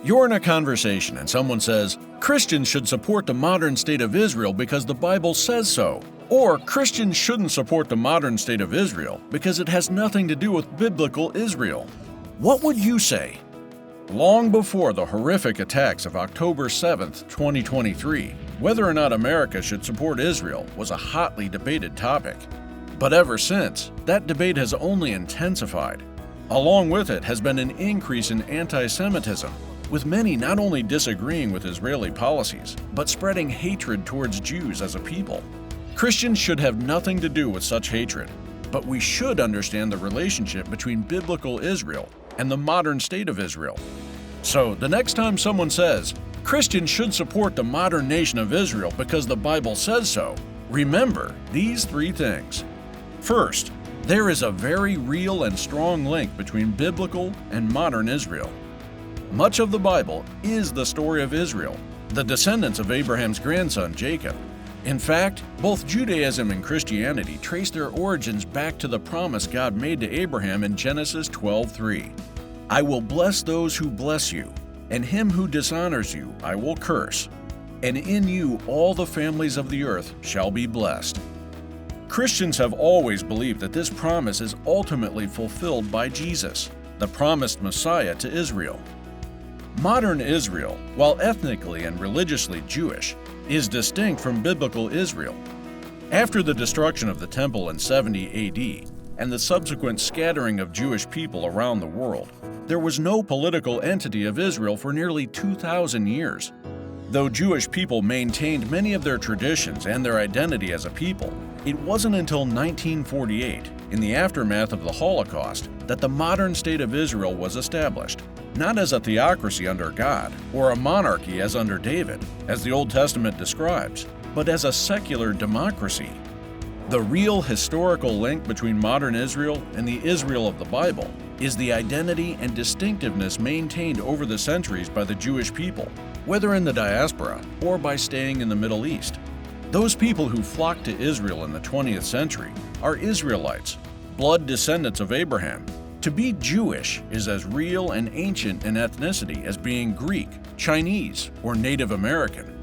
You're in a conversation and someone says, Christians should support the modern state of Israel because the Bible says so. Or Christians shouldn't support the modern state of Israel because it has nothing to do with biblical Israel. What would you say? Long before the horrific attacks of October 7, 2023, whether or not America should support Israel was a hotly debated topic. But ever since, that debate has only intensified. Along with it has been an increase in anti-Semitism, with many not only disagreeing with Israeli policies, but spreading hatred towards Jews as a people. Christians should have nothing to do with such hatred, but we should understand the relationship between biblical Israel and the modern state of Israel. So, the next time someone says, Christians should support the modern nation of Israel because the Bible says so, remember these three things. First, there is a very real and strong link between biblical and modern Israel. Much of the Bible is the story of Israel, the descendants of Abraham's grandson Jacob. In fact, both Judaism and Christianity trace their origins back to the promise God made to Abraham in Genesis 12:3. I will bless those who bless you, and him who dishonors you I will curse, and in you all the families of the earth shall be blessed. Christians have always believed that this promise is ultimately fulfilled by Jesus, the promised Messiah to Israel. Modern Israel, while ethnically and religiously Jewish, is distinct from biblical Israel. After the destruction of the temple in 70 AD and the subsequent scattering of Jewish people around the world, there was no political entity of Israel for nearly 2,000 years. Though Jewish people maintained many of their traditions and their identity as a people, it wasn't until 1948, in the aftermath of the Holocaust, that the modern state of Israel was established. Not as a theocracy under God, or a monarchy as under David, as the Old Testament describes, but as a secular democracy. The real historical link between modern Israel and the Israel of the Bible is the identity and distinctiveness maintained over the centuries by the Jewish people, whether in the diaspora or by staying in the Middle East. Those people who flocked to Israel in the 20th century are Israelites, blood descendants of Abraham. To be Jewish is as real and ancient in ethnicity as being Greek, Chinese, or Native American.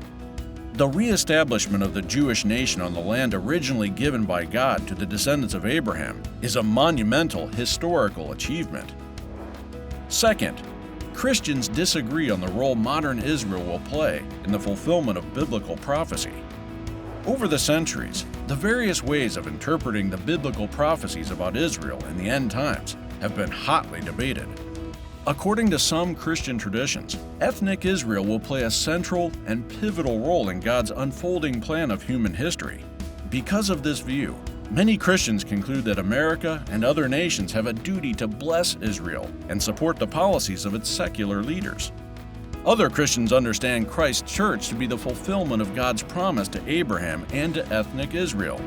The re-establishment of the Jewish nation on the land originally given by God to the descendants of Abraham is a monumental historical achievement. Second, Christians disagree on the role modern Israel will play in the fulfillment of biblical prophecy. Over the centuries, the various ways of interpreting the biblical prophecies about Israel in the end times have been hotly debated. According to some Christian traditions, ethnic Israel will play a central and pivotal role in God's unfolding plan of human history. Because of this view, many Christians conclude that America and other nations have a duty to bless Israel and support the policies of its secular leaders. Other Christians understand Christ's church to be the fulfillment of God's promise to Abraham and to ethnic Israel.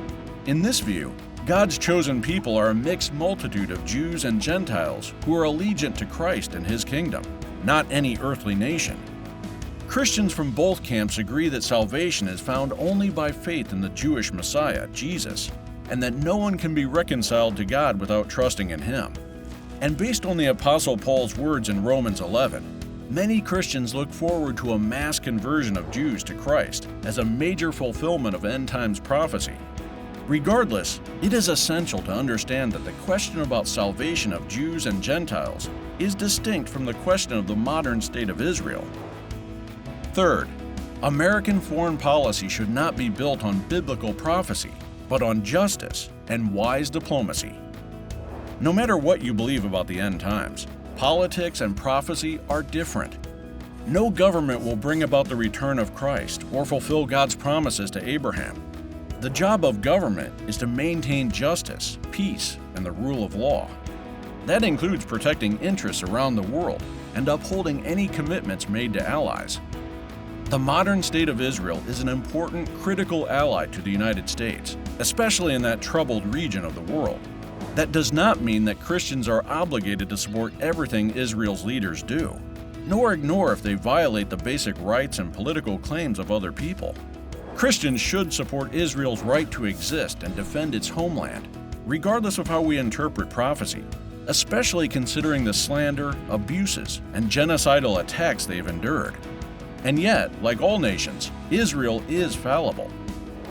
In this view, God's chosen people are a mixed multitude of Jews and Gentiles who are allegiant to Christ and His kingdom, not any earthly nation. Christians from both camps agree that salvation is found only by faith in the Jewish Messiah, Jesus, and that no one can be reconciled to God without trusting in Him. And based on the Apostle Paul's words in Romans 11, many Christians look forward to a mass conversion of Jews to Christ as a major fulfillment of end times prophecy. Regardless, it is essential to understand that the question about salvation of Jews and Gentiles is distinct from the question of the modern state of Israel. Third, American foreign policy should not be built on biblical prophecy, but on justice and wise diplomacy. No matter what you believe about the end times, politics and prophecy are different. No government will bring about the return of Christ or fulfill God's promises to Abraham. The job of government is to maintain justice, peace, and the rule of law. That includes protecting interests around the world and upholding any commitments made to allies. The modern state of Israel is an important, critical ally to the United States, especially in that troubled region of the world. That does not mean that Christians are obligated to support everything Israel's leaders do, nor ignore if they violate the basic rights and political claims of other people. Christians should support Israel's right to exist and defend its homeland, regardless of how we interpret prophecy. especially considering the slander, abuses, and genocidal attacks they've endured. And yet, like all nations, Israel is fallible.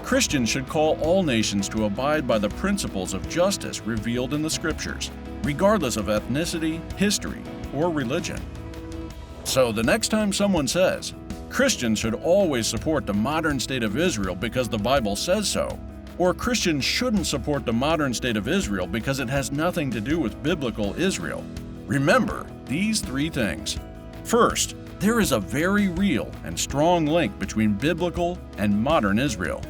Christians should call all nations to abide by the principles of justice revealed in the Scriptures, regardless of ethnicity, history, or religion. So the next time someone says, Christians should always support the modern state of Israel because the Bible says so, or Christians shouldn't support the modern state of Israel because it has nothing to do with biblical Israel, remember these three things. First, there is a very real and strong link between biblical and modern Israel.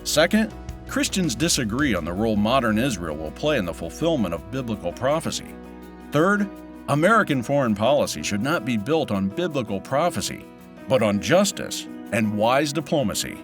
Second, Christians disagree on the role modern Israel will play in the fulfillment of biblical prophecy. Third, American foreign policy should not be built on biblical prophecy, but on justice and wise diplomacy.